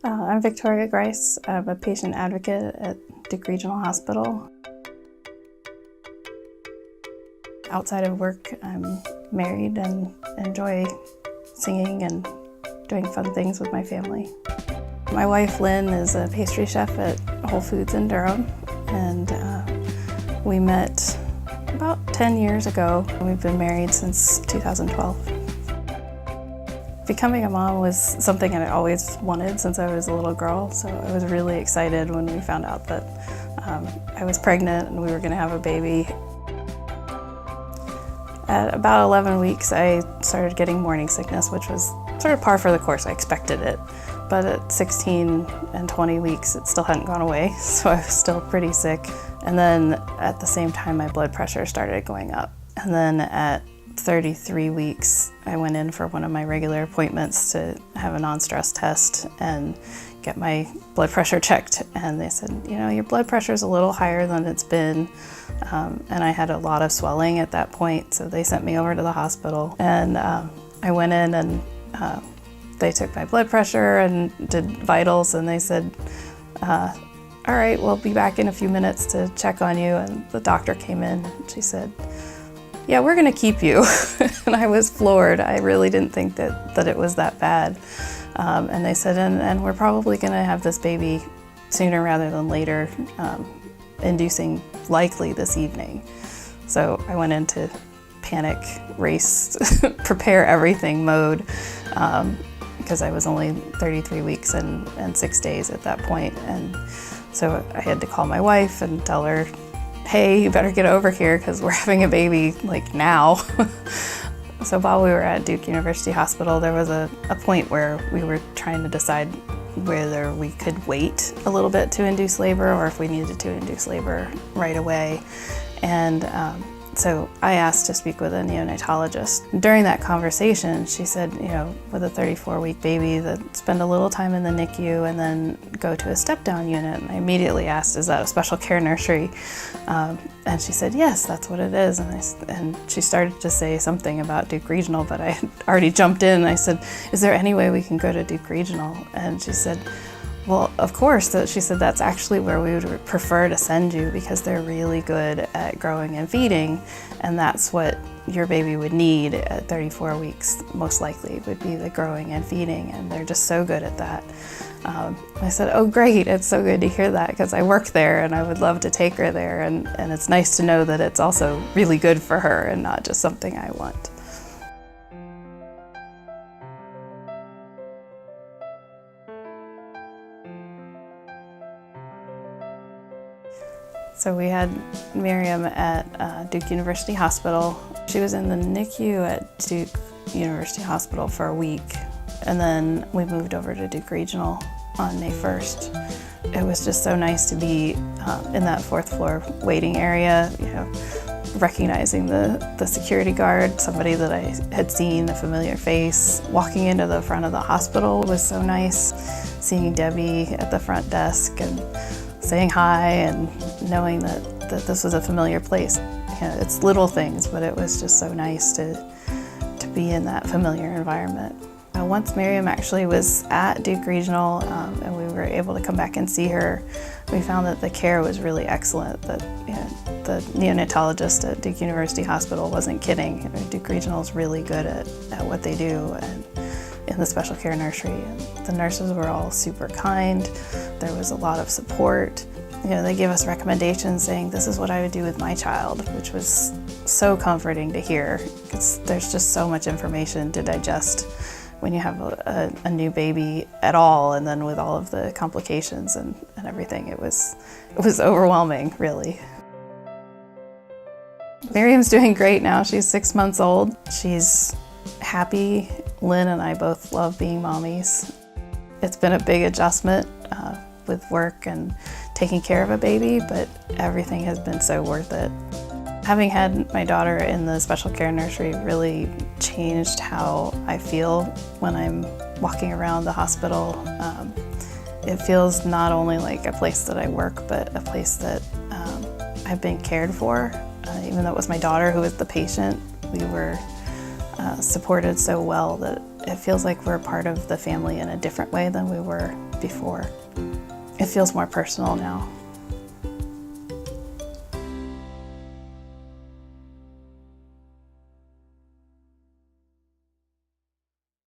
I'm Victoria Grice. I'm a patient advocate at Duke Regional Hospital. Outside of work, I'm married and enjoy singing and doing fun things with my family. My wife, Lynn, is a pastry chef at Whole Foods in Durham, and we met about 10 years ago. We've been married since 2012. Becoming a mom was something I always wanted since I was a little girl, so I was really excited when we found out that I was pregnant and we were going to have a baby. At about 11 weeks, I started getting morning sickness, which was sort of par for the course. I expected it, but at 16 and 20 weeks, it still hadn't gone away, so I was still pretty sick. And then at the same time, my blood pressure started going up. And then at 33 weeks, I went in for one of my regular appointments to have a non-stress test and get my blood pressure checked. And they said, you know, your blood pressure is a little higher than it's been. And I had a lot of swelling at that point, so they sent me over to the hospital. And I went in and they took my blood pressure and did vitals, and they said, all right, we'll be back in a few minutes to check on you. And the doctor came in and she said, yeah, we're gonna keep you. And I was floored. I really didn't think that it was that bad. And they said, and we're probably gonna have this baby sooner rather than later, inducing likely this evening. So I went into panic, race, prepare everything mode, because I was only 33 weeks and 6 days at that point. And so I had to call my wife and tell her, hey, you better get over here because we're having a baby like now. So while we were at Duke University Hospital, there was a point where we were trying to decide whether we could wait a little bit to induce labor or if we needed to induce labor right away. And so I asked to speak with a neonatologist. During that conversation, she said, you know, with a 34-week baby, that spend a little time in the NICU and then go to a step-down unit. And I immediately asked, is that a special care nursery? And she said, yes, that's what it is. And she started to say something about Duke Regional, but I had already jumped in and I said, is there any way we can go to Duke Regional? And she said, well, of course. She said that's actually where we would prefer to send you because they're really good at growing and feeding, and that's what your baby would need at 34 weeks, most likely, would be the growing and feeding, and they're just so good at that. I said, oh great, it's so good to hear that because I work there and I would love to take her there, and it's nice to know that it's also really good for her and not just something I want. So we had Miriam at Duke University Hospital. She was in the NICU at Duke University Hospital for a week, and then we moved over to Duke Regional on May 1st. It was just so nice to be in that fourth floor waiting area, you know, recognizing the security guard, somebody that I had seen, a familiar face. Walking into the front of the hospital was so nice, seeing Debbie at the front desk and saying hi and knowing that this was a familiar place. You know, it's little things, but it was just so nice to be in that familiar environment. Once Miriam actually was at Duke Regional and we were able to come back and see her, we found that the care was really excellent, that you know, the neonatologist at Duke University Hospital wasn't kidding. You know, Duke Regional is really good at what they do and in the Special Care Nursery. And the nurses were all super kind. There was a lot of support. You know, they gave us recommendations saying, this is what I would do with my child, which was so comforting to hear because there's just so much information to digest when you have a new baby at all, and then with all of the complications and everything. It was overwhelming, really. Miriam's doing great now. She's 6 months old. She's happy. Lynn and I both love being mommies. It's been a big adjustment with work and taking care of a baby, but everything has been so worth it. Having had my daughter in the Special Care Nursery really changed how I feel when I'm walking around the hospital. It feels not only like a place that I work, but a place that I've been cared for. Even though it was my daughter who was the patient, we were supported so well that it feels like we're part of the family in a different way than we were before. It feels more personal now.